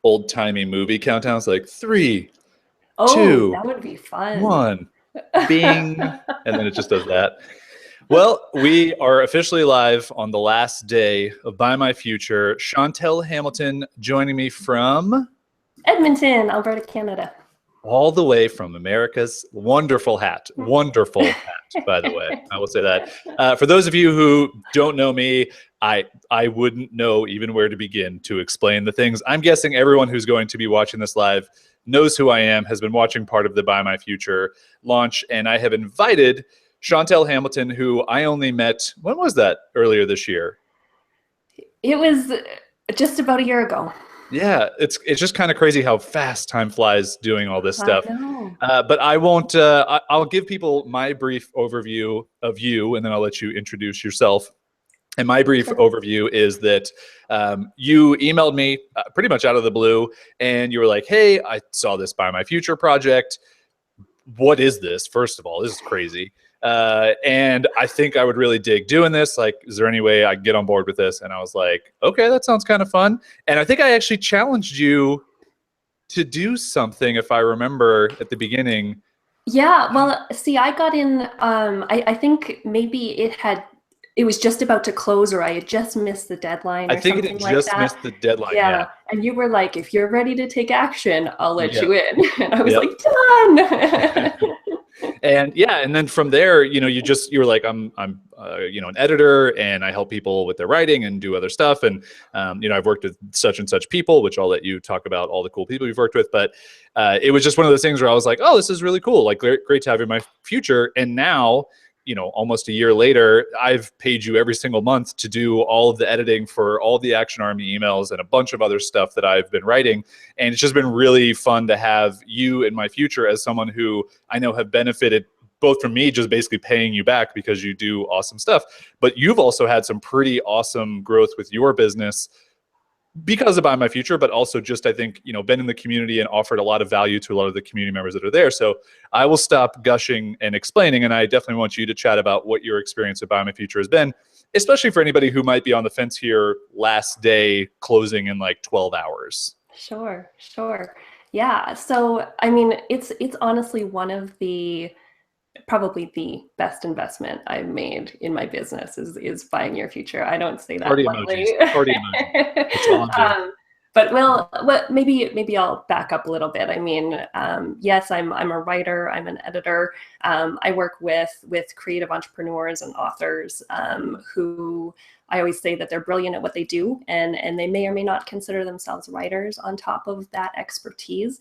old-timey movie countdowns, like three, Oh, two, that would be fun. one, bing, and then it just does that. Well, we are officially live on the last day of Buy My Future. Chantel Hamilton joining me from Edmonton, Alberta, Canada. all the way from America's wonderful hat. Wonderful hat, by the way. I will say that. For those of you who don't know me, I wouldn't know even where to begin to explain the things. I'm guessing everyone who's going to be watching this live knows who I am, has been watching part of the Buy My Future launch, and I have invited Chantel Hamilton, who I only met, when was that? Earlier this year. It was just about a year ago. Yeah, it's just kind of crazy how fast time flies doing all this stuff. I know. But I won't. I'll give people my brief overview of you, and then I'll let you introduce yourself. And my brief overview is that you emailed me pretty much out of the blue, and you were like, "Hey, I saw this Buy My Future project. What is this? First of all, this is crazy. And I think I would really dig doing this. Like, is there any way I can get on board with this?" And I was like, okay, that sounds kind of fun. And I think I actually challenged you to do something, if I remember at the beginning. Yeah, well, see, I got in, I think maybe it was just about to close, or I had just missed the deadline I or think something it like just that. missed the deadline. Yeah. And you were like, if you're ready to take action, I'll let Yeah. you in. And I was Yep. like, done. And yeah, and then from there, you were like, I'm an editor, and I help people with their writing and do other stuff. And I've worked with such and such people, which I'll let you talk about all the cool people you've worked with. But it was just one of those things where I was like, oh, this is really cool. Like, great to have you in my future. And now, almost a year later, I've paid you every single month to do all of the editing for all the Action Army emails and a bunch of other stuff that I've been writing. And it's just been really fun to have you in my future as someone who I know have benefited both from me just basically paying you back because you do awesome stuff. But you've also had some pretty awesome growth with your business because of Buy My Future, but also just, I think, been in the community and offered a lot of value to a lot of the community members that are there. So I will stop gushing and explaining, and I definitely want you to chat about what your experience with Buy My Future has been, especially for anybody who might be on the fence here, last day closing in like 12 hours. Sure. Yeah. So, I mean, it's honestly one of probably the best investment I've made in my business is buying your future. I don't say that Party lightly. emojis. Party emojis. It's all good. But maybe I'll back up a little bit. I mean, yes, I'm a writer. I'm an editor. I work with creative entrepreneurs and authors who I always say that they're brilliant at what they do, and they may or may not consider themselves writers on top of that expertise.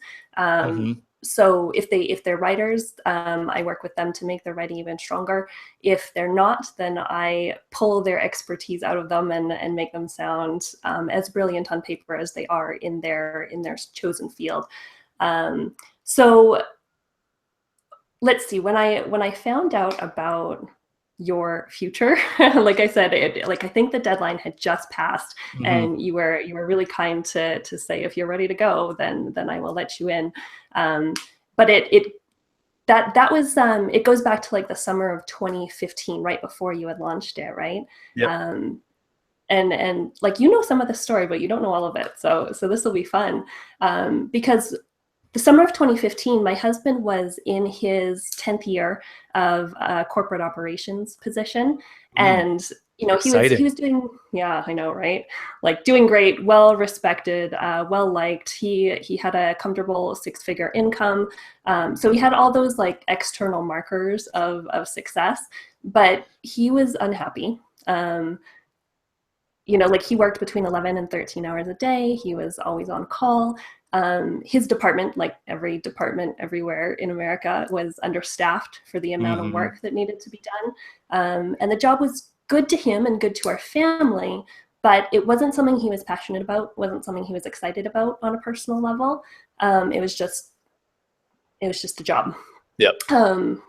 So if they're writers, I work with them to make their writing even stronger. If they're not, then I pull their expertise out of them and make them sound as brilliant on paper as they are in their chosen field. So let's see. When I found out about your future, like I said, I think the deadline had just passed, and you were really kind to say, if you're ready to go, then I will let you in. But that was it goes back to like the summer of 2015, right before you had launched it, right? Yep. And like, some of the story, but you don't know all of it. So this will be fun, because the summer of 2015, my husband was in his 10th year of a corporate operations position. And, he was doing, yeah, I know, right? Like, doing great, well respected, well liked. He had a comfortable 6-figure income. So he had all those like external markers of success, but he was unhappy. Like, he worked between 11 and 13 hours a day. He was always on call. His department, like every department everywhere in America, was understaffed for the amount of work that needed to be done. And the job was good to him and good to our family, but it wasn't something he was passionate about, wasn't something he was excited about on a personal level. It was just a job. Yep.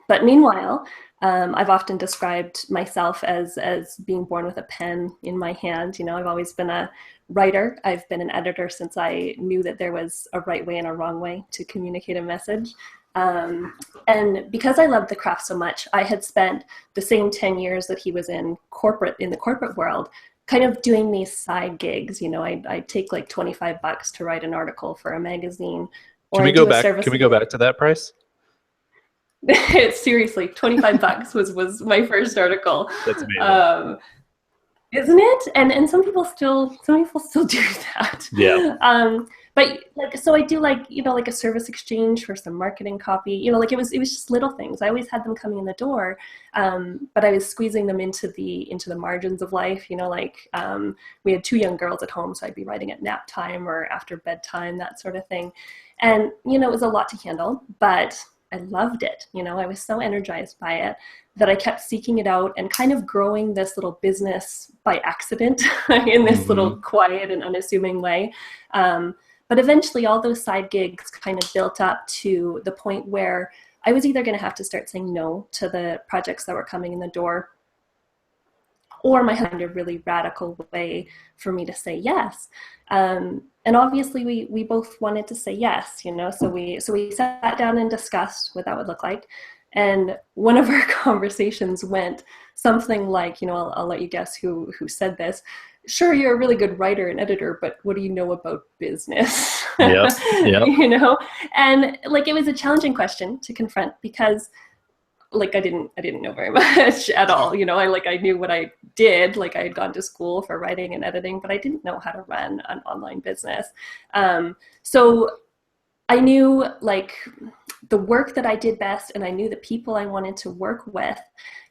But meanwhile, I've often described myself as being born with a pen in my hand. I've always been a writer. I've been an editor since I knew that there was a right way and a wrong way to communicate a message. And because I loved the craft so much, I had spent the same 10 years that he was in the corporate world, kind of doing these side gigs. I'd take like $25 to write an article for a magazine. Can we go back? Can we go back to that price? Seriously, $25 was my first article. That's amazing. Isn't it? And some people still do that. Yeah. But like, so I do like, like a service exchange for some marketing copy, like it was just little things. I always had them coming in the door. But I was squeezing them into the margins of life, we had 2 young girls at home, so I'd be writing at nap time or after bedtime, that sort of thing. And, it was a lot to handle, but I loved it. I was so energized by it that I kept seeking it out and kind of growing this little business by accident in this little quiet and unassuming way. But eventually all those side gigs kind of built up to the point where I was either going to have to start saying no to the projects that were coming in the door, or my husband had a really radical way for me to say yes. And obviously we both wanted to say yes, so we sat down and discussed what that would look like. And one of our conversations went something like, I'll let you guess who said this. Sure, you're a really good writer and editor, but what do you know about business? Yep. And like, it was a challenging question to confront because like I didn't know very much at all. I knew what I did. Like I had gone to school for writing and editing, but I didn't know how to run an online business. So I knew like the work that I did best, and I knew the people I wanted to work with,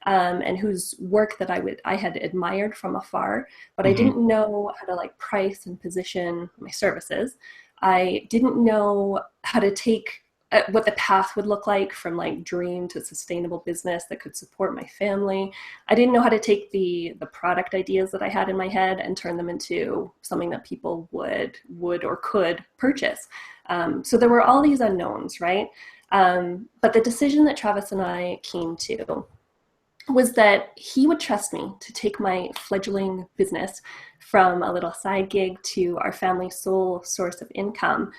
and whose work that I had admired from afar, but I didn't know how to like price and position my services. I didn't know how to take what the path would look like from like dream to sustainable business that could support my family. I didn't know how to take the product ideas that I had in my head and turn them into something that people would or could purchase. So there were all these unknowns, right? But the decision that Travis and I came to was that he would trust me to take my fledgling business from a little side gig to our family's sole source of income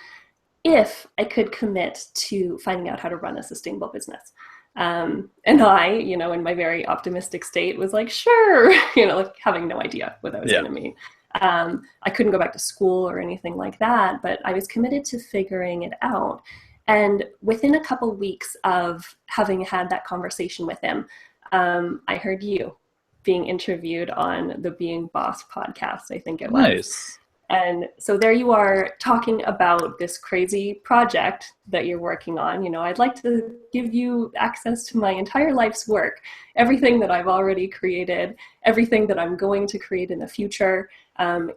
if I could commit to finding out how to run a sustainable business. And I, in my very optimistic state was like, sure, like having no idea what that was going to mean. I couldn't go back to school or anything like that, but I was committed to figuring it out. And within a couple weeks of having had that conversation with him, I heard you being interviewed on the Being Boss podcast, I think it was. Nice. And so there you are talking about this crazy project that you're working on. I'd like to give you access to my entire life's work, everything that I've already created, everything that I'm going to create in the future.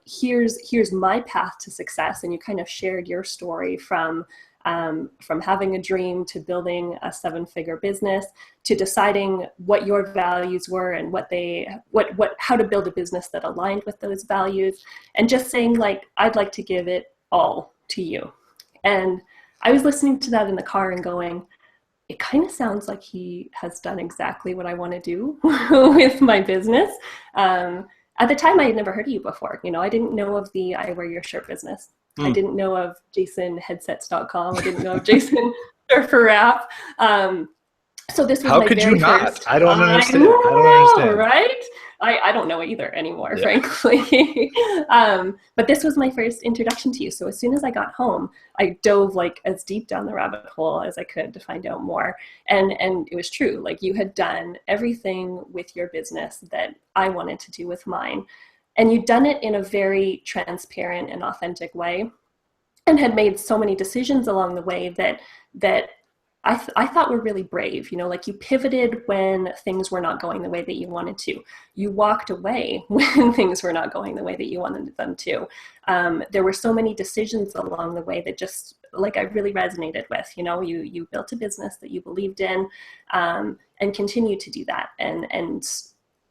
Here's my path to success. And you kind of shared your story from having a dream to building a 7-figure business to deciding what your values were and how to build a business that aligned with those values, and just saying like, I'd like to give it all to you. And I was listening to that in the car and going, it kind of sounds like he has done exactly what I want to do with my business. At the time, I had never heard of you before. I didn't know of the I Wear Your Shirt business. I didn't know of jasonheadsets.com. I didn't know of Jason Surfer app. So this was How my could very you not? first. I don't understand. I don't understand. Right? I don't know either anymore, frankly. But this was my first introduction to you. So as soon as I got home, I dove like as deep down the rabbit hole as I could to find out more. And it was true. Like you had done everything with your business that I wanted to do with mine. And you'd done it in a very transparent and authentic way, and had made so many decisions along the way that I thought were really brave. Like you pivoted when things were not going the way that you wanted to. You walked away when things were not going the way that you wanted them to. There were so many decisions along the way that just like I really resonated with. You built a business that you believed in, and continue to do that. And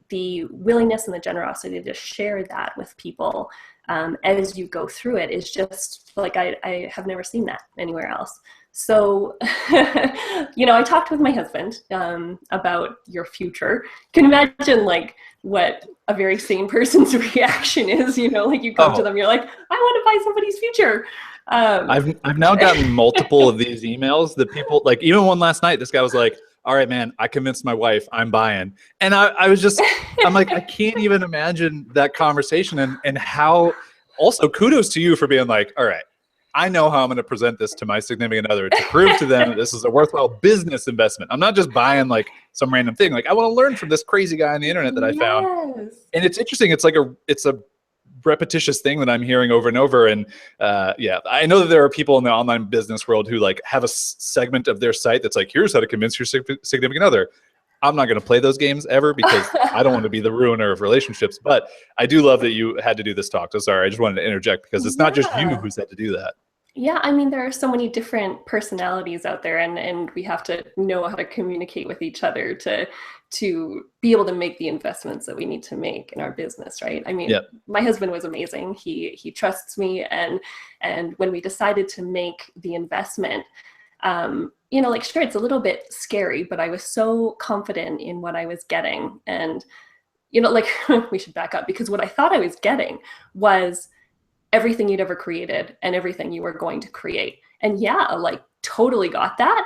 the willingness and the generosity to share that with people as you go through it is just like I have never seen that anywhere else. So, I talked with my husband about your future. You can imagine like what a very sane person's reaction is. Like you come to them, you're like, I want to buy somebody's future. I've now gotten multiple of these emails that people like. Even one last night, this guy was like, all right, man, I convinced my wife, I'm buying. And I'm like, I can't even imagine that conversation, and how, also kudos to you for being like, all right, I know how I'm going to present this to my significant other to prove to them that this is a worthwhile business investment. I'm not just buying like some random thing. Like, I want to learn from this crazy guy on the internet that I found. And it's interesting. It's a repetitious thing that I'm hearing over and over. And yeah, I know that there are people in the online business world who like have a segment of their site that's like, here's how to convince your significant other. I'm not going to play those games ever because I don't want to be the ruiner of relationships. But I do love that you had to do this talk. So sorry, I just wanted to interject because it's not just you who's had to do that. Yeah, I mean, there are so many different personalities out there, and we have to know how to communicate with each other to be able to make the investments that we need to make in our business, right? I mean, my husband was amazing. He trusts me, and when we decided to make the investment, you know, like, sure, it's a little bit scary, but I was so confident in what I was getting. And, you know, like, we should back up, because what I thought I was getting was everything you'd ever created and everything you were going to create. And yeah, like, totally got that.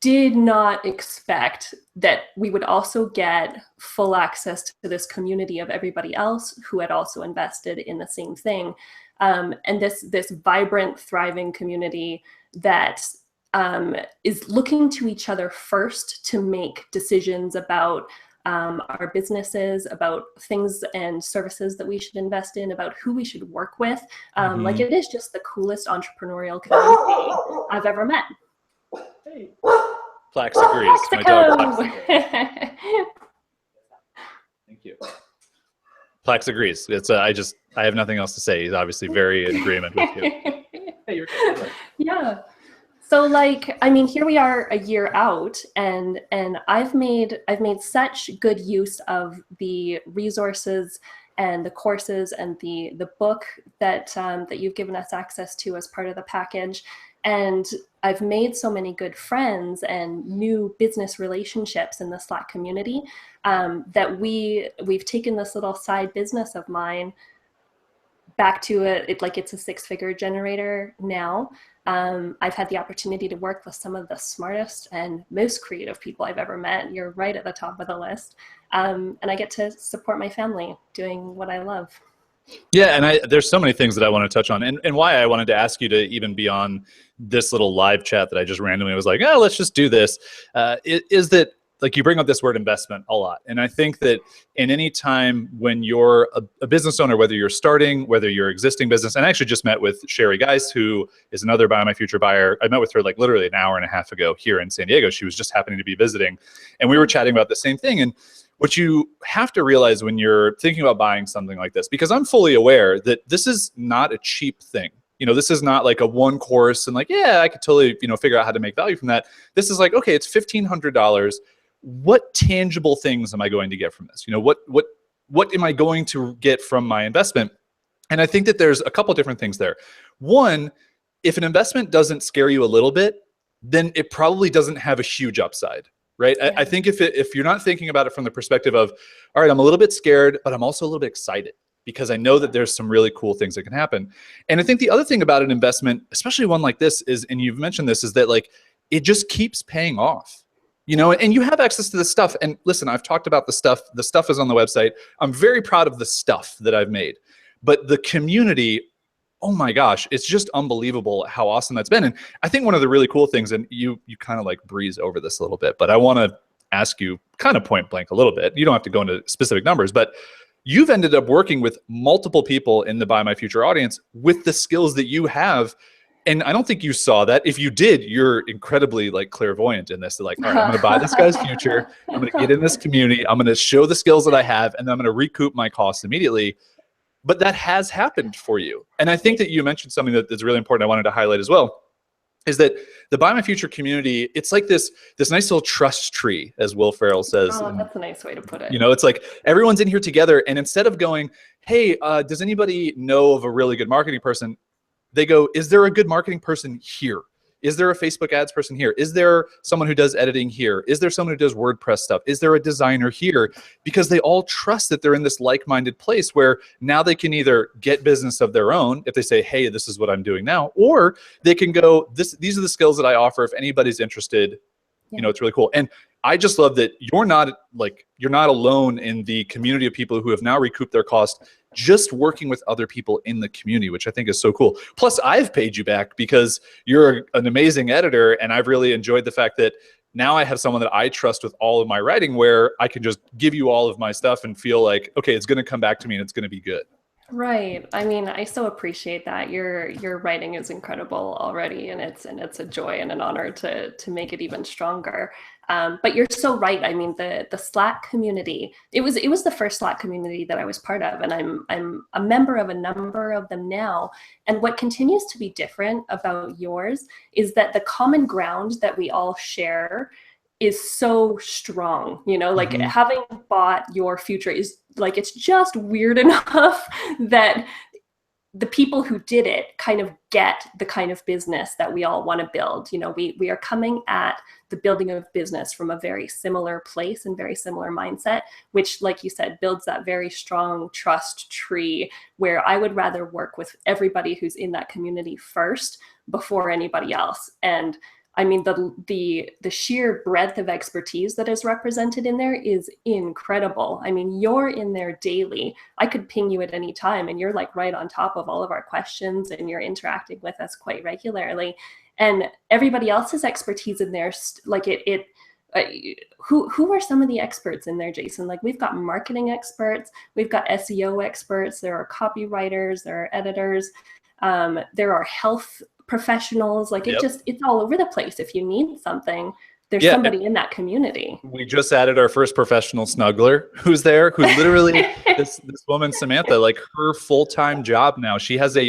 Did not expect that we would also get full access to this community of everybody else who had also invested in the same thing. And this vibrant, thriving community that is looking to each other first to make decisions about our businesses, about things and services that we should invest in, about who we should work with. Like, it is just the coolest entrepreneurial community I've ever met. Hey. Plax agrees. My dog Plax agrees. Thank you. Plax agrees. It's I have nothing else to say. He's obviously very in agreement with you. Hey, you're good. Yeah. So, like, I mean, here we are a year out, and I've made such good use of the resources and the courses and the book that you've given us access to as part of the package. And I've made so many good friends and new business relationships in the Slack community that we've taken this little side business of mine back to it's a six-figure generator now. I've had the opportunity to work with some of the smartest and most creative people I've ever met. You're right at the top of the list. And I get to support my family doing what I love. Yeah, and there's so many things that I want to touch on, and why I wanted to ask you to even be on this little live chat that I just randomly was like, oh, let's just do this, is that, like, you bring up this word investment a lot. And I think that in any time when you're a business owner, whether you're starting, whether you're existing business, and I actually just met with Sherry Geis, who is another BuyMyFuture buyer. I met with her like literally an hour and a half ago here in San Diego. She was just happening to be visiting, and we were chatting about the same thing. And what you have to realize when you're thinking about buying something like this, because I'm fully aware that this is not a cheap thing. You know, this is not like a one course and like, yeah, I could totally, you know, figure out how to make value from that. This is like, okay, it's $1,500. What tangible things am I going to get from this? You know, what am I going to get from my investment? And I think that there's a couple different things there. One, if an investment doesn't scare you a little bit, then it probably doesn't have a huge upside, right? Yeah. I think if you're not thinking about it from the perspective of, all right, I'm a little bit scared, but I'm also a little bit excited because I know that there's some really cool things that can happen. And I think the other thing about an investment, especially one like this, is, and you've mentioned this, is that like it just keeps paying off. You know, and you have access to this stuff. And listen, I've talked about the stuff. The stuff is on the website. I'm very proud of the stuff that I've made. But the community, oh my gosh, it's just unbelievable how awesome that's been. And I think one of the really cool things, and you kind of like breeze over this a little bit, but I want to ask you kind of point blank a little bit. You don't have to go into specific numbers, but you've ended up working with multiple people in the BuyMyFuture audience with the skills that you have. And I don't think you saw that. If you did, you're incredibly like clairvoyant in this. They're like, all right, I'm going to buy this guy's future. I'm going to get in this community. I'm going to show the skills that I have, and then I'm going to recoup my costs immediately. But that has happened for you. And I think that you mentioned something that's really important I wanted to highlight as well, is that the BuyMyFuture community, it's like this nice little trust tree, as Will Ferrell says. Oh, that's a nice way to put it. You know, it's like everyone's in here together. And instead of going, hey, does anybody know of a really good marketing person? They go, is there a good marketing person here? Is there a Facebook ads person here? Is there someone who does editing here? Is there someone who does WordPress stuff? Is there a designer here? Because they all trust that they're in this like-minded place where now they can either get business of their own if they say, hey, this is what I'm doing now, or they can go, these are the skills that I offer. If anybody's interested, you know, it's really cool. And I just love that you're not alone in the community of people who have now recouped their cost just working with other people in the community, which I think is so cool. Plus, I've paid you back because you're an amazing editor, and I've really enjoyed the fact that now I have someone that I trust with all of my writing, where I can just give you all of my stuff and feel like, okay, it's going to come back to me and it's going to be good. Right. I mean, I so appreciate that. Your writing is incredible already, and it's a joy and an honor to make it even stronger. But you're so right. I mean, the Slack community, it was the first Slack community that I was part of, and I'm a member of a number of them now. And what continues to be different about yours is that the common ground that we all share is so strong, like having bought your future is like, it's just weird enough that the people who did it kind of get the kind of business that we all want to build. We are coming at the building of business from a very similar place and very similar mindset, which, like you said, builds that very strong trust tree where I would rather work with everybody who's in that community first before anybody else. And I mean, the sheer breadth of expertise that is represented in there is incredible. I mean, you're in there daily. I could ping you at any time, and you're like right on top of all of our questions, and you're interacting with us quite regularly. And everybody else's expertise in there, like who are some of the experts in there, Jason? Like, we've got marketing experts, we've got SEO experts, there are copywriters, there are editors, there are health professionals. Like, it's all over the place. If you need something, there's somebody in that community. We just added our first professional snuggler who's there, who literally this woman, Samantha, like, her full-time job now, she has a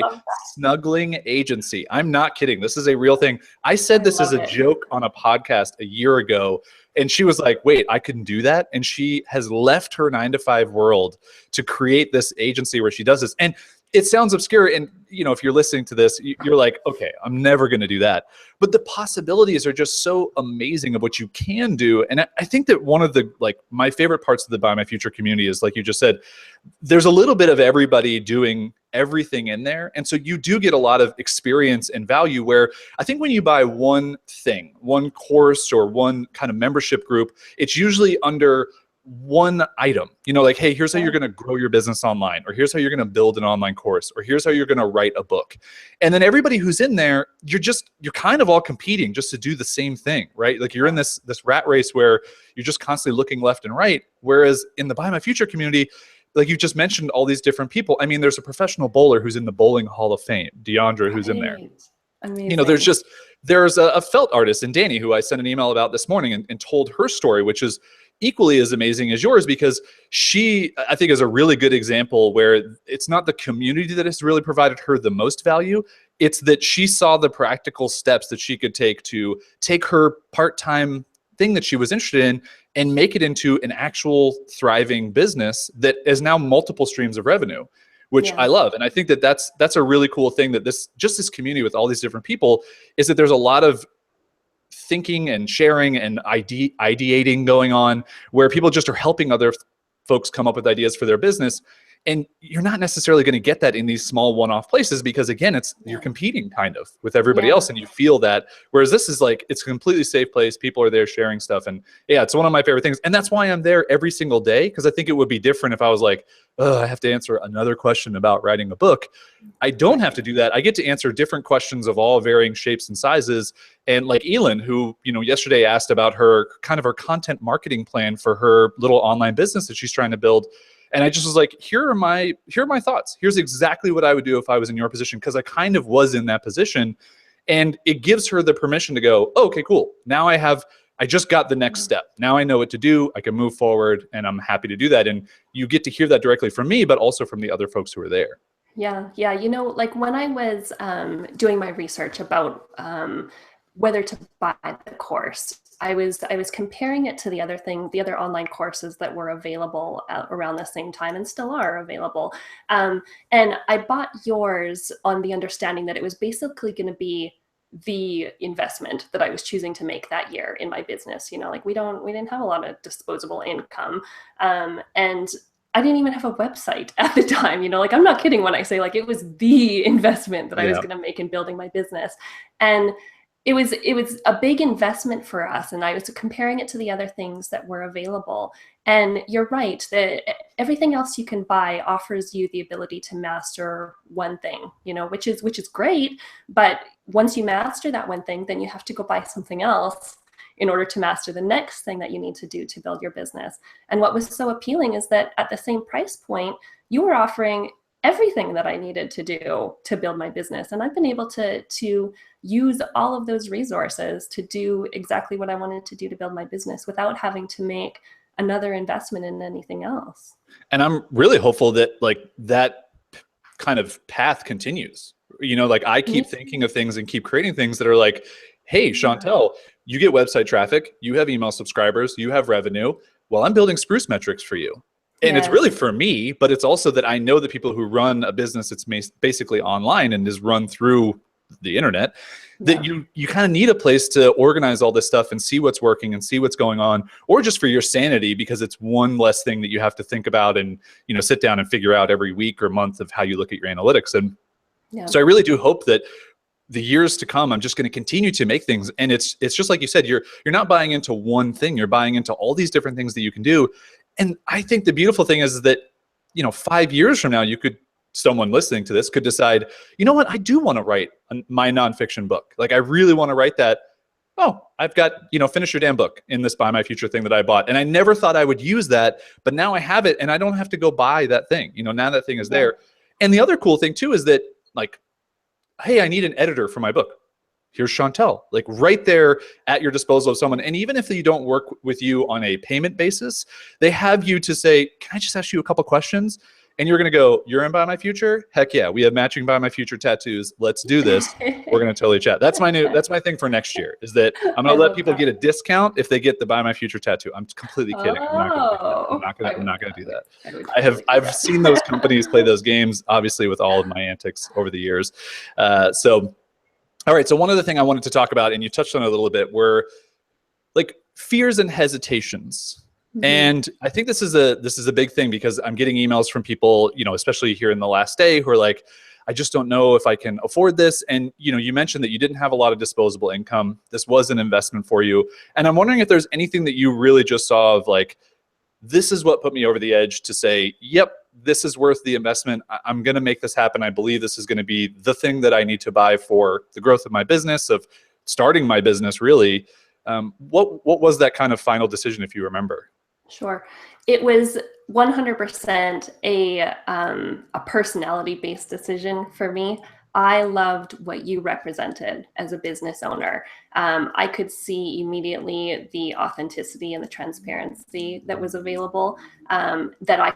snuggling agency. I'm not kidding. This is a real thing. I said this as a joke on a podcast a year ago, and she was like, wait, I can do that? And she has left her 9-to-5 world to create this agency where she does this. And it sounds obscure, and if you're listening to this, you're like, okay, I'm never going to do that. But the possibilities are just so amazing of what you can do. And I think that one of the, my favorite parts of the Buy My Future community is, like you just said, there's a little bit of everybody doing everything in there. And so you do get a lot of experience and value, where I think when you buy one thing, one course or one kind of membership group, it's usually under one item, like, hey, here's how you're going to grow your business online, or here's how you're going to build an online course, or here's how you're going to write a book. And then everybody who's in there, you're kind of all competing just to do the same thing, right? Like, you're in this rat race where you're just constantly looking left and right. Whereas in the Buy My Future community, like you just mentioned, all these different people. I mean, there's a professional bowler who's in the Bowling Hall of Fame, Deandra, who's in there. Amazing. There's a felt artist in Danny who I sent an email about this morning and told her story, which is equally as amazing as yours, because she, I think, is a really good example where it's not the community that has really provided her the most value. It's that she saw the practical steps that she could take to take her part-time thing that she was interested in and make it into an actual thriving business that is now multiple streams of revenue, which I love. And I think that that's a really cool thing, that this community with all these different people is that there's a lot of thinking and sharing and ideating going on, where people just are helping other folks come up with ideas for their business. And you're not necessarily going to get that in these small one-off places, because again, you're competing kind of with everybody else, and you feel that. Whereas this is like, it's a completely safe place. People are there sharing stuff. And it's one of my favorite things. And that's why I'm there every single day, because I think it would be different if I was like, oh, I have to answer another question about writing a book. I don't have to do that. I get to answer different questions of all varying shapes and sizes. And like Elin, who, yesterday asked about her content marketing plan for her little online business that she's trying to build. And I just was like, here are my thoughts. Here's exactly what I would do if I was in your position, because I kind of was in that position. And it gives her the permission to go, oh, okay, cool. Now I just got the next step. Now I know what to do. I can move forward, and I'm happy to do that. And you get to hear that directly from me, but also from the other folks who are there. Yeah. Like, when I was doing my research about whether to buy the course, I was comparing it to the other online courses that were available around the same time and still are available. And I bought yours on the understanding that it was basically going to be the investment that I was choosing to make that year in my business. Like, we didn't have a lot of disposable income. And I didn't even have a website at the time, like, I'm not kidding when I say, like, it was the investment that I was going to make in building my business. And it was a big investment for us, and I was comparing it to the other things that were available. And you're right that everything else you can buy offers you the ability to master one thing, which is great. But once you master that one thing, then you have to go buy something else in order to master the next thing that you need to do to build your business. And what was so appealing is that at the same price point, you were offering everything that I needed to do to build my business. And I've been able to use all of those resources to do exactly what I wanted to do to build my business without having to make another investment in anything else. And I'm really hopeful that that kind of path continues. I keep thinking of things and keep creating things that are like, hey, Chantel, you get website traffic, you have email subscribers, you have revenue. Well, I'm building Spruce metrics for you. And it's really for me, but it's also that I know the people who run a business that's basically online and is run through the internet, that you kind of need a place to organize all this stuff and see what's working and see what's going on, or just for your sanity, because it's one less thing that you have to think about and, sit down and figure out every week or month of how you look at your analytics. And so I really do hope that the years to come, I'm just going to continue to make things. And it's just like you said, you're not buying into one thing, you're buying into all these different things that you can do. And I think the beautiful thing is that, 5 years from now, someone listening to this could decide, you know what, I do want to write my nonfiction book. Like, I really want to write that. Oh, I've got, finish your damn book in this Buy My Future thing that I bought. And I never thought I would use that, but now I have it and I don't have to go buy that thing. Now that thing is there. And the other cool thing too is that, like, hey, I need an editor for my book. Here's Chantel, like right there at your disposal of someone. And even if they don't work with you on a payment basis, they have you to say, can I just ask you a couple questions? And you're going to go, you're in Buy My Future? Heck yeah. We have matching Buy My Future tattoos. Let's do this. We're going to totally chat. That's my thing for next year, is that I'm going to let people get a discount if they get the Buy My Future tattoo. I'm completely kidding. I'm not going to do that. I've seen those companies play those games, obviously, with all of my antics over the years. All right. So one other thing I wanted to talk about, and you touched on it a little bit, were like fears and hesitations. Mm-hmm. And I think this is a big thing, because I'm getting emails from people, especially here in the last day, who are like, I just don't know if I can afford this. And, you mentioned that you didn't have a lot of disposable income. This was an investment for you. And I'm wondering if there's anything that you really just saw of like, this is what put me over the edge to say, yep, this is worth the investment. I'm going to make this happen. I believe this is going to be the thing that I need to buy for the growth of my business, of starting my business, really. What was that kind of final decision, if you remember? Sure. It was 100% a personality-based decision for me. I loved what you represented as a business owner. I could see immediately the authenticity and the transparency that was available, that I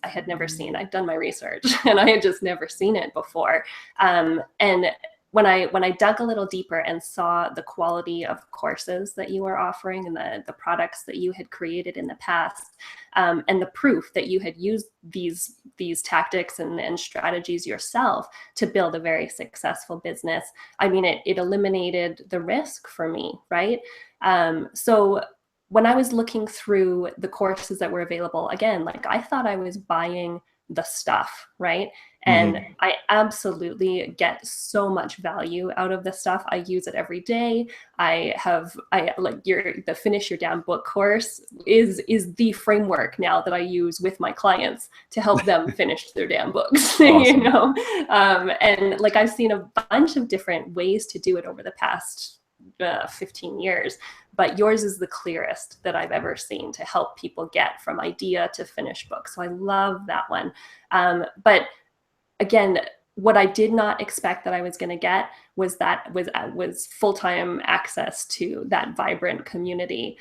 had never seen. I'd done my research and I had just never seen it before. And when I dug a little deeper and saw the quality of courses that you were offering and the products that you had created in the past, and the proof that you had used these tactics and strategies yourself to build a very successful business, I mean, it eliminated the risk for me, right? So when I was looking through the courses that were available, again, like I thought I was buying the stuff, right? And I absolutely get so much value out of this stuff. I use it every day. I like the Finish Your Damn Book course is the framework now that I use with my clients to help them finish their damn books. Awesome. And like I've seen a bunch of different ways to do it over the past 15 years, but yours is the clearest that I've ever seen to help people get from idea to finished book. So I love that one. But again, what I did not expect that I was going to get was full-time access to that vibrant community.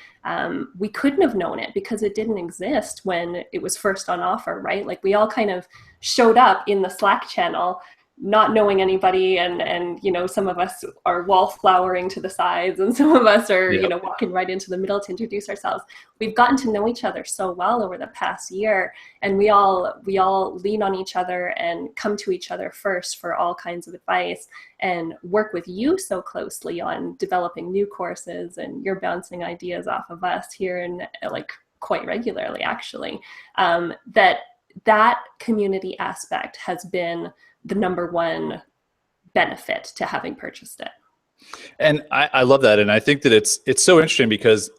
We couldn't have known it because it didn't exist when it was first on offer, right? Like we all kind of showed up in the Slack channel not knowing anybody, and some of us are wallflowering to the sides, and some of us are walking right into the middle to introduce ourselves. We've gotten to know each other so well over the past year, and we all lean on each other and come to each other first for all kinds of advice, and work with you so closely on developing new courses, and you're bouncing ideas off of us here, and like quite regularly actually. That community aspect has been the number one benefit to having purchased it. And I love that. And I think that it's so interesting because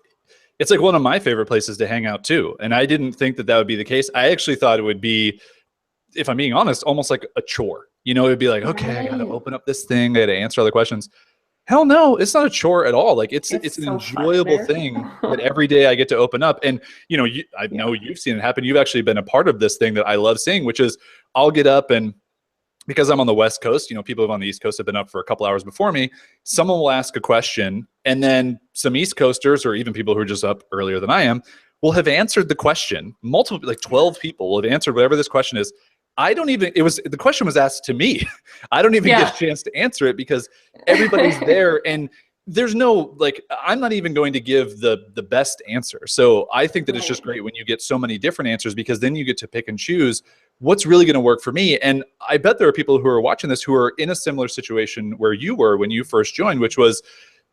it's like one of my favorite places to hang out too. And I didn't think that that would be the case. I actually thought it would be, if I'm being honest, almost like a chore. You know, it'd be like, okay, I got to Right. open up this thing. I got to answer all the questions. Hell no, it's not a chore at all. Like it's It's an so fun enjoyable there. thing that every day I get to open up. And you know, I Yeah. know you've seen it happen. You've actually been a part of this thing that I love seeing, which is I'll get up and because I'm on the West Coast, you know, people on the East Coast have been up for a couple hours before me. Someone will ask a question, and then some East Coasters, or even people who are just up earlier than I am, will have answered the question. Multiple, like 12 people will have answered whatever this question is. I don't even, the question was asked to me. I don't even Yeah. get a chance to answer it because everybody's there, and there's no, like, I'm not even going to give the best answer. So I think that it's just Right. great when you get so many different answers, because then you get to pick and choose what's really going to work for me. And I bet there are people who are watching this who are in a similar situation where you were when you first joined, which was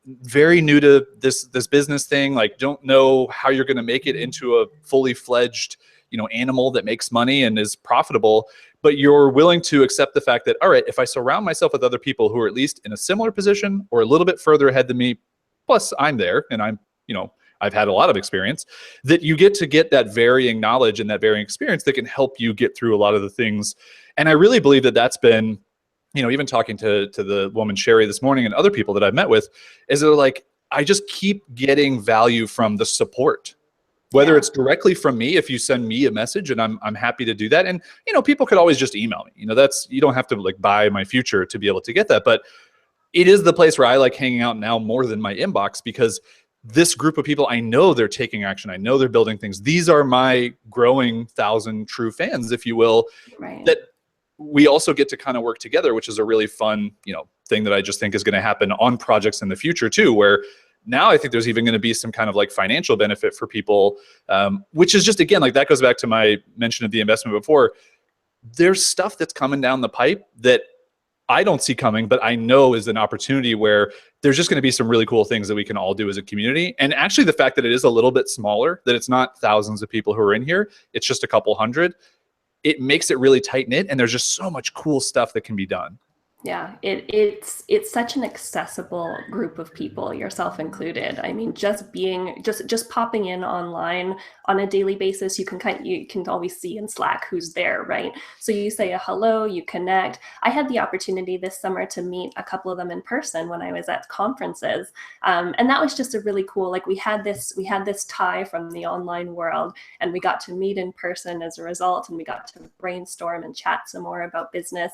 very new to this business thing, like don't know how you're going to make it into a fully fledged, you know, animal that makes money and is profitable, but you're willing to accept the fact that, all right, if I surround myself with other people who are at least in a similar position or a little bit further ahead than me, plus I'm there and I'm, you know, I've had a lot of experience, that you get that varying knowledge and that varying experience that can help you get through a lot of the things. And I really believe that that's been, you know, even talking to the woman Sherry this morning and other people that I've met with, is they're like, I just keep getting value from the support, whether Yeah. it's directly from me, if you send me a message, and I'm happy to do that. And you know, people could always just email me. You know, that's, you don't have to like buy my future to be able to get that, but it is the place where I like hanging out now more than my inbox, because this group of people, I know they're taking action. I know they're building things. These are my growing 1,000 true fans, if you will, Right. that we also get to kind of work together, which is a really fun, you know, thing that I just think is going to happen on projects in the future too, where now I think there's even going to be some kind of like financial benefit for people, which is just, again, like that goes back to my mention of the investment before. There's stuff that's coming down the pipe that I don't see coming, but I know is an opportunity where there's just going to be some really cool things that we can all do as a community. And actually the fact that it is a little bit smaller, that it's not thousands of people who are in here, it's just a couple hundred, it makes it really tight knit. And there's just so much cool stuff that can be done. Yeah, it's such an accessible group of people, yourself included. I mean, just popping in online on a daily basis, you can always see in Slack who's there, right? So you say a hello, you connect. I had the opportunity this summer to meet a couple of them in person when I was at conferences, and that was just a really cool. Like we had this tie from the online world, and we got to meet in person as a result, and we got to brainstorm and chat some more about business.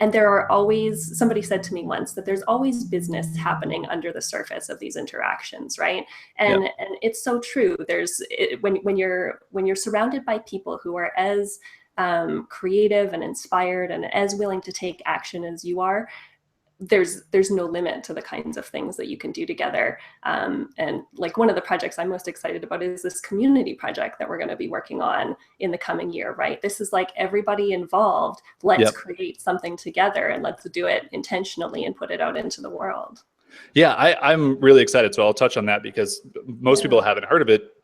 And there are always, somebody said to me once that there's always business happening under the surface of these interactions, right? Yeah. And it's so true. When you're surrounded by people who are as creative and inspired and as willing to take action as you are, there's no limit to the kinds of things that you can do together. And like one of the projects I'm most excited about is this community project that we're going to be working on in the coming year, right? This is like everybody involved. Let's Yep. create something together and let's do it intentionally and put it out into the world. Yeah, I'm really excited. So I'll touch on that because most people haven't heard of it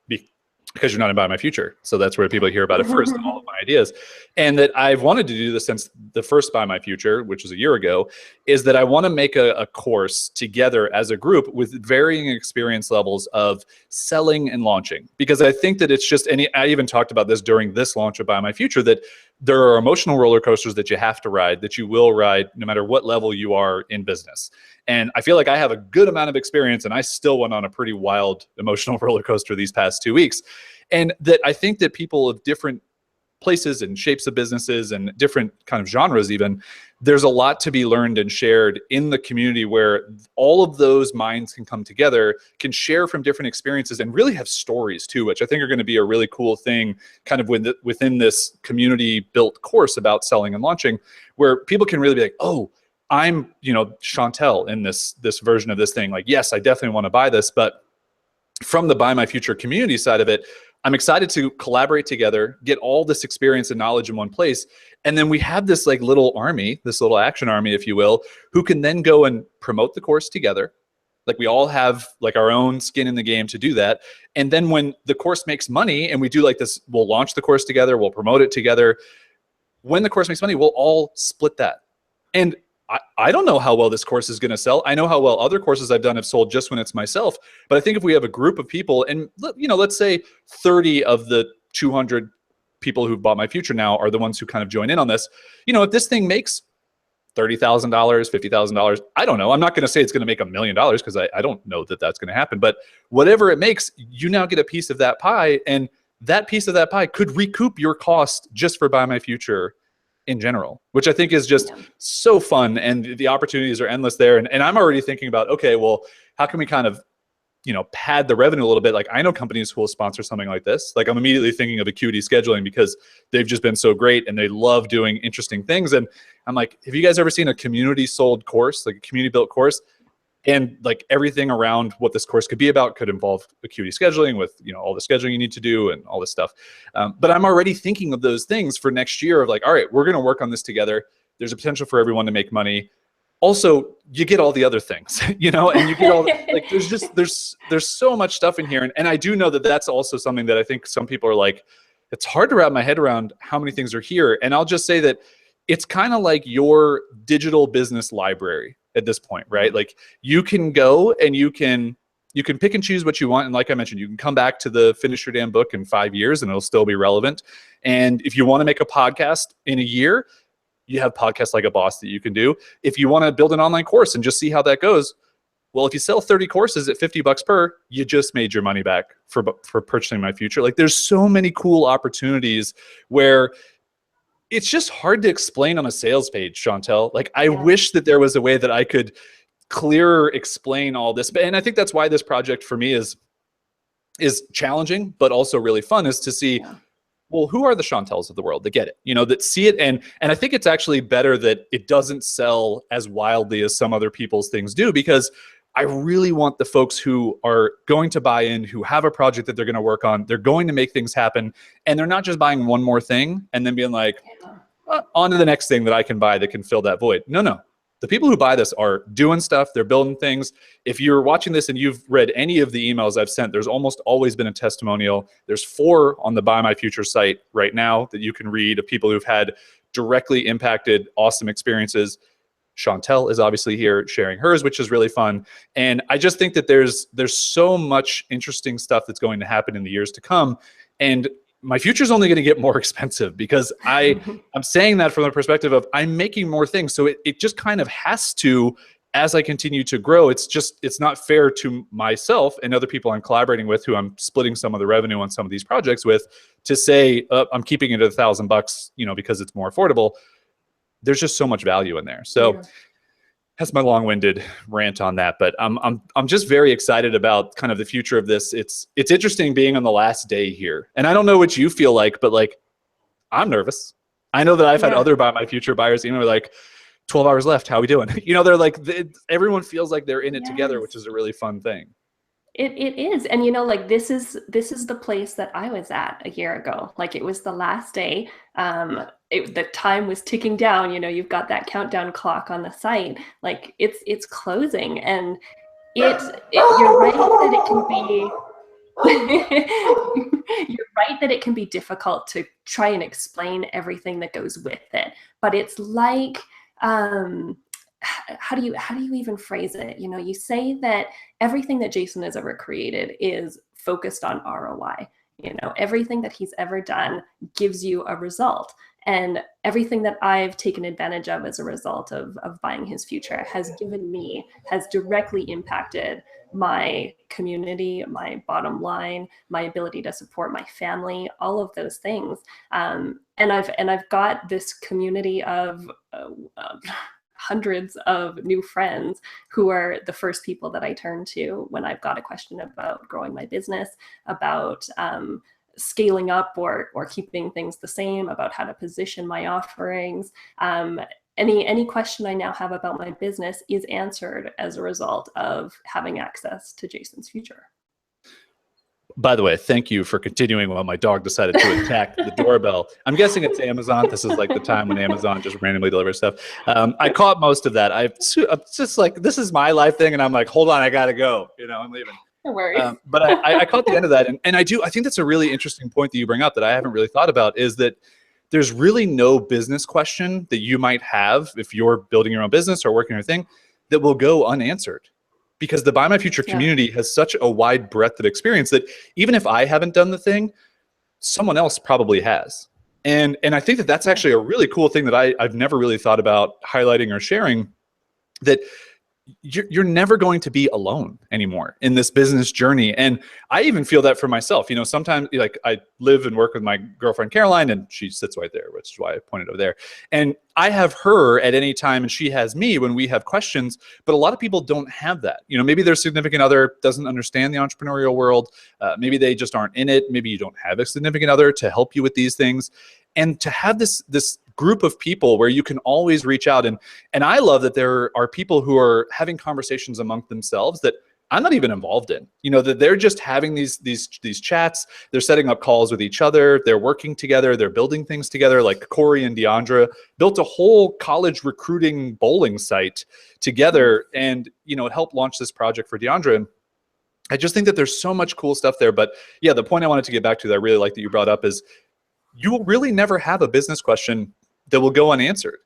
because you're not in BuyMyFuture. So that's where people hear about it first, and all of my ideas. And that I've wanted to do this since the first BuyMyFuture, which was a year ago, is that I want to make a course together as a group with varying experience levels of selling and launching. Because I think that it's just, and I even talked about this during this launch of BuyMyFuture, that there are emotional roller coasters that you have to ride, that you will ride no matter what level you are in business. And I feel like I have a good amount of experience, and I still went on a pretty wild emotional roller coaster these past 2 weeks. And that I think that people of different places and shapes of businesses and different kind of genres, even, there's a lot to be learned and shared in the community where all of those minds can come together, can share from different experiences, and really have stories too, which I think are going to be a really cool thing kind of within this community built course about selling and launching, where people can really be like, oh, I'm, you know, Chantel in this version of this thing. Like, yes, I definitely want to buy this, but from the BuyMyFuture community side of it, I'm excited to collaborate together, get all this experience and knowledge in one place. And then we have this like little army, this little action army, if you will, who can then go and promote the course together. Like we all have like our own skin in the game to do that. And then when the course makes money and we do like this, we'll launch the course together, we'll promote it together. When the course makes money, we'll all split that. And I don't know how well this course is going to sell. I know how well other courses I've done have sold just when it's myself. But I think if we have a group of people, and let's say 30 of the 200 people who've bought my future now are the ones who kind of join in on this. If this thing makes $30,000, $50,000, I don't know. I'm not going to say it's going to make $1 million because I don't know that that's going to happen. But whatever it makes, you now get a piece of that pie, and that piece of that pie could recoup your cost just for Buy My Future in general, which I think is just so fun, and the opportunities are endless there. And I'm already thinking about, okay, well, how can we kind of, pad the revenue a little bit? Like, I know companies who will sponsor something like this. Like, I'm immediately thinking of Acuity Scheduling because they've just been so great and they love doing interesting things. And I'm like, have you guys ever seen a community sold course, like a community built course? And like everything around what this course could be about could involve Acuity Scheduling with, all the scheduling you need to do and all this stuff. But I'm already thinking of those things for next year of like, all right, we're going to work on this together. There's a potential for everyone to make money. Also, you get all the other things, and you get all like, there's so much stuff in here. And I do know that that's also something that I think some people are like, it's hard to wrap my head around how many things are here. And I'll just say that it's kind of like your digital business library at this point, right? Like, you can go and you can pick and choose what you want. And like I mentioned, you can come back to the Finish Your Damn Book in 5 years and it'll still be relevant. And if you want to make a podcast in a year, you have Podcasts Like a Boss that you can do. If you want to build an online course and just see how that goes, well, if you sell 30 courses at $50 per, you just made your money back for purchasing My Future. Like, there's so many cool opportunities where it's just hard to explain on a sales page, Chantel. Like, I wish that there was a way that I could clearer explain all this. And I think that's why this project for me is challenging, but also really fun, is to see, well, who are the Chantels of the world that get it, that see it. And I think it's actually better that it doesn't sell as wildly as some other people's things do, because I really want the folks who are going to buy in, who have a project that they're going to work on, they're going to make things happen, and they're not just buying one more thing and then being like, on to the next thing that I can buy that can fill that void. No. The people who buy this are doing stuff. They're building things. If you're watching this and you've read any of the emails I've sent, there's almost always been a testimonial. There's 4 on the Buy My Future site right now that you can read of people who've had directly impacted awesome experiences. Chantel is obviously here sharing hers, which is really fun. And I just think that there's so much interesting stuff that's going to happen in the years to come. And My Future is only going to get more expensive, because I'm saying that from the perspective of I'm making more things. So it just kind of has to, as I continue to grow, it's not fair to myself and other people I'm collaborating with, who I'm splitting some of the revenue on some of these projects with, to say, I'm keeping it at $1,000, because it's more affordable. There's just so much value in there. So that's my long-winded rant on that. But I'm just very excited about kind of the future of this. It's interesting being on the last day here. And I don't know what you feel like, but like, I'm nervous. I know that I've had other Buy My Future buyers, like 12 hours left. How are we doing? They're like, everyone feels like they're in it together, which is a really fun thing. It is. And like, this is the place that I was at a year ago. Like, it was the last day. The time was ticking down. You've got that countdown clock on the site. Like, it's closing, and you're right that it can be you're right that it can be difficult to try and explain everything that goes with it. But it's like, how do you even phrase it? You say that everything that Jason has ever created is focused on ROI. Everything that he's ever done gives you a result. And everything that I've taken advantage of as a result of buying his future has directly impacted my community, my bottom line, my ability to support my family, all of those things. And I've got this community of hundreds of new friends who are the first people that I turn to when I've got a question about growing my business, about scaling up or keeping things the same, about how to position my offerings. Any question I now have about my business is answered as a result of having access to Jason's future. By the way, thank you for continuing while my dog decided to attack the doorbell. I'm guessing it's Amazon. This is like the time when Amazon just randomly delivers stuff. I caught most of that. I'm just like, this is my life thing. And I'm like, hold on, I got to go. I'm leaving. No worries. But I caught the end of that. And I think that's a really interesting point that you bring up that I haven't really thought about, is that there's really no business question that you might have if you're building your own business or working on your thing that will go unanswered. Because the Buy My Future community has such a wide breadth of experience that even if I haven't done the thing, someone else probably has. And I think that that's actually a really cool thing that I've never really thought about highlighting or sharing, that you're never going to be alone anymore in this business journey. And I even feel that for myself. You know, sometimes like I live and work with my girlfriend, Caroline, and she sits right there, which is why I pointed over there. And I have her at any time and she has me when we have questions, but a lot of people don't have that. You know, maybe their significant other doesn't understand the entrepreneurial world. Maybe they just aren't in it. Maybe you don't have a significant other to help you with these things. And to have this group of people where you can always reach out, and I love that there are people who are having conversations among themselves that I'm not even involved in. You know, that they're just having these chats. They're setting up calls with each other. They're working together. They're building things together. Like Corey and Deandra built a whole college recruiting bowling site together, and you know, it helped launch this project for Deandra. And I just think that there's so much cool stuff there. But yeah, the point I wanted to get back to that I really like that you brought up is you will really never have a business question that will go unanswered.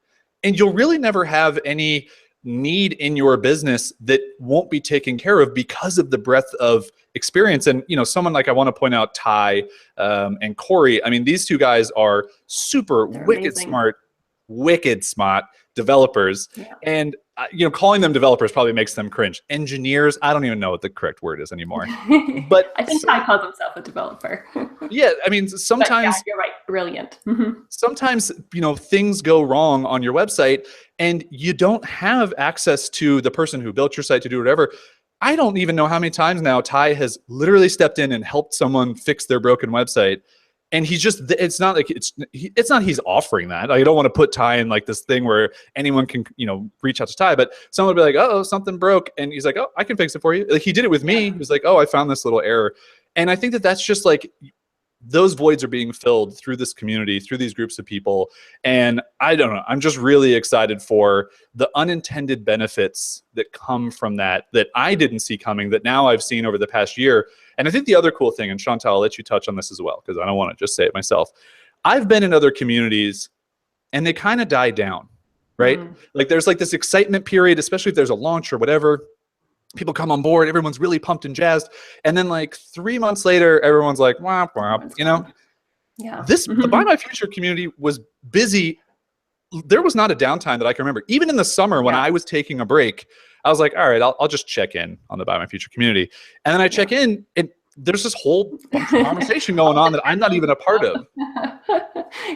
And you'll really never have any need in your business that won't be taken care of because of the breadth of experience. And, you know, someone like, I want to point out Ty and Corey. I mean, these two guys are They're wicked smart developers. Yeah. And, you know, calling them developers probably makes them cringe. Engineers, I don't even know what the correct word is anymore. But I think Ty calls himself a developer. Yeah, I mean, sometimes yeah, you're right. Brilliant. Sometimes, you know, things go wrong on your website and you don't have access to the person who built your site to do whatever. I don't even know how many times now Ty has literally stepped in and helped someone fix their broken website. And he's just, it's not like it's not he's offering that. I don't want to put Ty in like this thing where anyone can, you know, reach out to Ty, but someone would be like, oh, something broke. And he's like, oh, I can fix it for you. Like he did it with me. He was like, oh, I found this little error. And I think that that's just like, those voids are being filled through this community, through these groups of people. And I don't know, I'm just really excited for the unintended benefits that come from that I didn't see coming, that now I've seen over the past year. And I think the other cool thing, and Chantel, I'll let you touch on this as well, because I don't want to just say it myself. I've been in other communities and they kind of die down, right? Like there's like this excitement period, especially if there's a launch or whatever. People come on board, everyone's really pumped and jazzed. And then like 3 months later, everyone's like, womp, womp, you know? Yeah. The Buy My Future community was busy. There was not a downtime that I can remember. Even in the summer when I was taking a break, I was like, all right, I'll just check in on the Buy My Future community. And then I check in and there's this whole bunch of conversation going on that I'm not even a part of.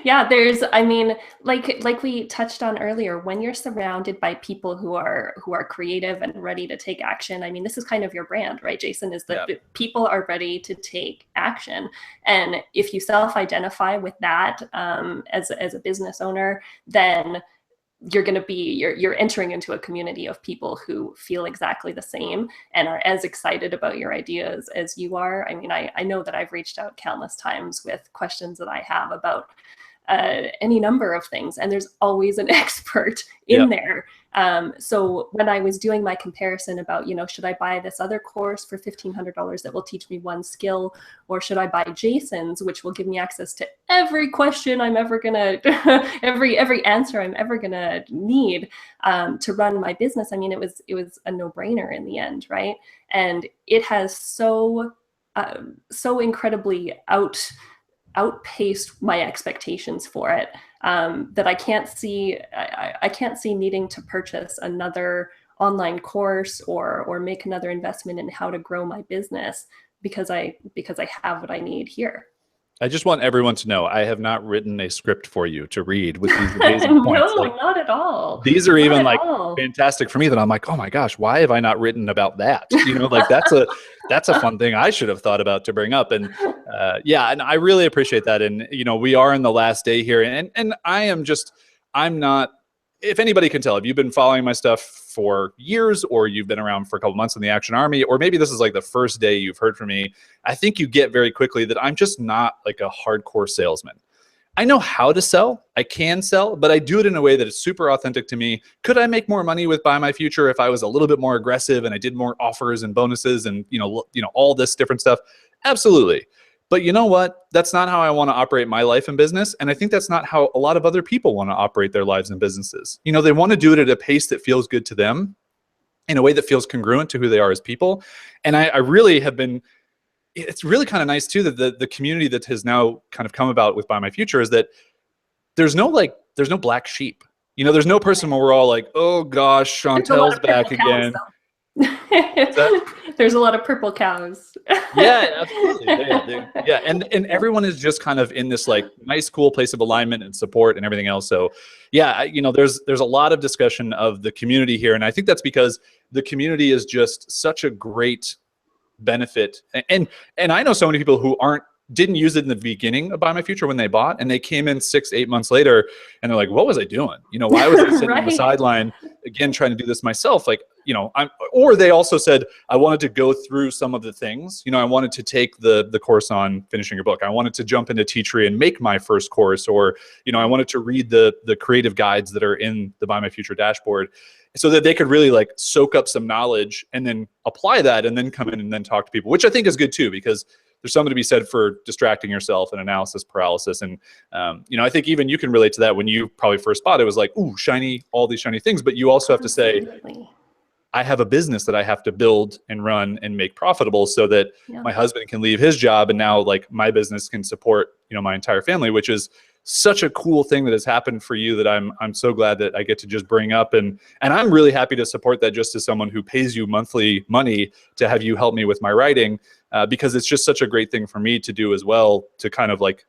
Yeah, I mean, like we touched on earlier, when you're surrounded by people who are creative and ready to take action, I mean, this is kind of your brand, right, Jason, is that people are ready to take action. And if you self-identify with that as a business owner, then you're entering into a community of people who feel exactly the same and are as excited about your ideas as you are. I mean, I know that I've reached out countless times with questions that I have about any number of things, and there's always an expert in there. So when I was doing my comparison about, you know, should I buy this other course for $1,500 that will teach me one skill, or should I buy Jason's, which will give me access to every question I'm ever gonna, every answer I'm ever gonna need to run my business? I mean, it was a no-brainer in the end, right? And it has so incredibly outpaced my expectations for it, that I can't see needing to purchase another online course or make another investment in how to grow my business because I have what I need here. I just want everyone to know I have not written a script for you to read with these amazing points. No, like, not at all. These are even like fantastic for me that I'm like, oh my gosh, why have I not written about that? You know, like that's a fun thing I should have thought about to bring up. And and I really appreciate that. And, you know, we are in the last day here, and I'm not, if anybody can tell, if you've been following my stuff for years, or you've been around for a couple months in the Action Army, or maybe this is like the first day you've heard from me, I think you get very quickly that I'm just not like a hardcore salesman. I know how to sell, I can sell, but I do it in a way that is super authentic to me. Could I make more money with Buy My Future if I was a little bit more aggressive and I did more offers and bonuses and, you know, all this different stuff? Absolutely. But you know what? That's not how I want to operate my life and business. And I think that's not how a lot of other people want to operate their lives and businesses. You know, they want to do it at a pace that feels good to them, in a way that feels congruent to who they are as people. And I really have been, it's really kind of nice too that the community that has now kind of come about with Buy My Future is that there's no black sheep. You know, there's no person where we're all like, oh gosh, Chantel's back again. There's a lot of purple cows. Yeah, absolutely. Yeah. And everyone is just kind of in this like nice, cool place of alignment and support and everything else. So yeah, you know, there's a lot of discussion of the community here. And I think that's because the community is just such a great benefit. And I know so many people who didn't use it in the beginning of Buy My Future when they bought, and they came in 6-8 months later and they're like, what was I doing? You know, why was I sitting on the sideline again, trying to do this myself? Like, you know, or they also said, I wanted to go through some of the things, you know, I wanted to take the course on finishing your book. I wanted to jump into Teachery and make my first course, or, you know, I wanted to read the creative guides that are in the Buy My Future dashboard, so that they could really like soak up some knowledge and then apply that and then come in and then talk to people, which I think is good too, because there's something to be said for distracting yourself and analysis paralysis. And, you know, I think even you can relate to that. When you probably first bought it, was like, ooh, all these shiny things. But you also have to say, I have a business that I have to build and run and make profitable, so that my husband can leave his job. And now like my business can support, you know, my entire family, which is such a cool thing that has happened for you that I'm so glad that I get to just bring up. And I'm really happy to support that, just as someone who pays you monthly money to have you help me with my writing, because it's just such a great thing for me to do as well, to kind of like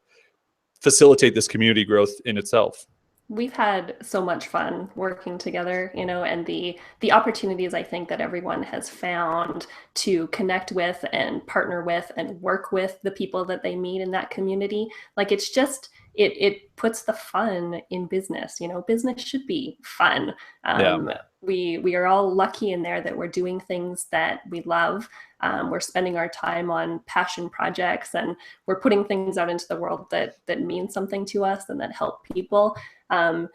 facilitate this community growth in itself. We've had so much fun working together, you know, and the opportunities I think that everyone has found to connect with and partner with and work with the people that they meet in that community. Like, it's just, it puts the fun in business. You know, business should be fun. We are all lucky in there that we're doing things that we love. We're spending our time on passion projects, and we're putting things out into the world that mean something to us and that help people. And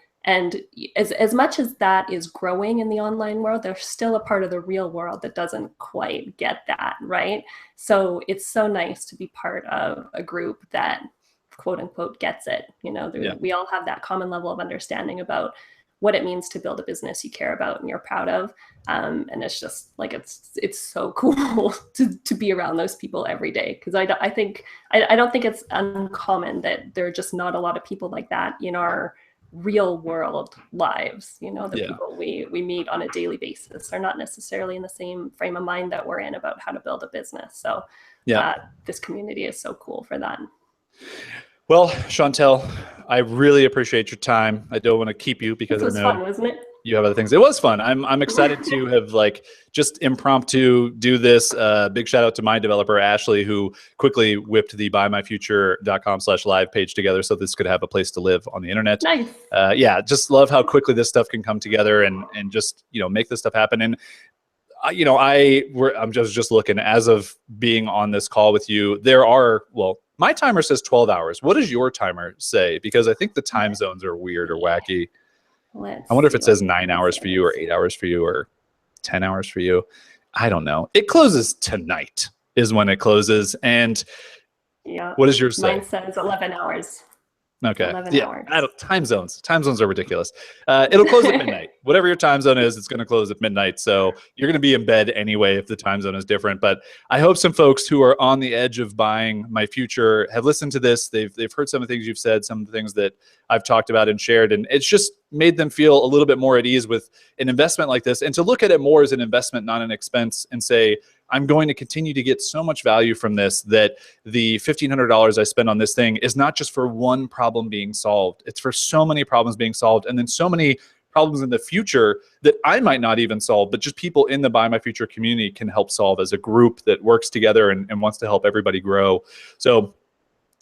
as much as that is growing in the online world, there's still a part of the real world that doesn't quite get that, right? So it's so nice to be part of a group that, quote unquote, gets it. You know, we all have that common level of understanding about what it means to build a business you care about and you're proud of. And it's just like, it's so cool to be around those people every day. Because I don't think it's uncommon that there are just not a lot of people like that in our real world lives. You know, the people we meet on a daily basis are not necessarily in the same frame of mind that we're in about how to build a business. So this community is so cool for that. Well, Chantel, I really appreciate your time. I don't want to keep you because this was fun, wasn't it? You have other things. It was fun. I'm excited to have like just impromptu do this. Big shout out to my developer, Ashley, who quickly whipped the buymyfuture.com/live page together so this could have a place to live on the internet. Nice. Yeah, just love how quickly this stuff can come together and just, you know, make this stuff happen. And you know, I'm just looking, as of being on this call with you, there are, well, my timer says 12 hours. What does your timer say? Because I think the time zones are weird or wacky. I wonder if it says 9 hours for you or 8 hours for you or 10 hours for you. I don't know. It closes tonight is when it closes. And what does yours say? Mine says 11 hours. Okay. 11 hours. Time zones are ridiculous. It'll close at midnight. Whatever your time zone is, it's going to close at midnight. So you're going to be in bed anyway if the time zone is different. But I hope some folks who are on the edge of buying my future have listened to this. They've heard some of the things you've said, some of the things that I've talked about and shared, and it's just made them feel a little bit more at ease with an investment like this, and to look at it more as an investment, not an expense, and say, I'm going to continue to get so much value from this that the $1,500 I spend on this thing is not just for one problem being solved. It's for so many problems being solved, and then so many problems in the future that I might not even solve, but just people in the Buy My Future community can help solve as a group that works together and wants to help everybody grow. So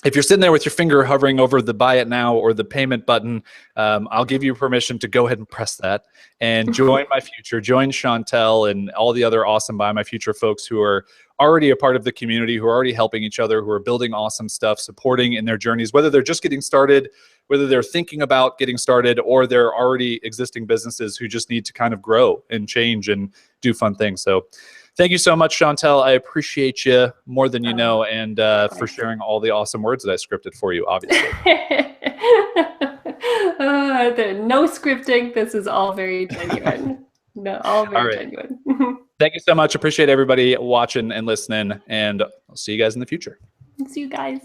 if you're sitting there with your finger hovering over the buy it now or the payment button, I'll give you permission to go ahead and press that and join my future, join Chantel and all the other awesome Buy My Future folks who are already a part of the community, who are already helping each other, who are building awesome stuff, supporting in their journeys, whether they're just getting started, whether they're thinking about getting started, or they're already existing businesses who just need to kind of grow and change and do fun things. So Thank you so much, Chantel. I appreciate you more than you know, and for Thanks. sharing all the awesome words that I scripted for you, obviously. No scripting. This is all very genuine. No, all All very right. genuine. Thank you so much. Appreciate everybody watching and listening, and I'll see you guys in the future. See you guys.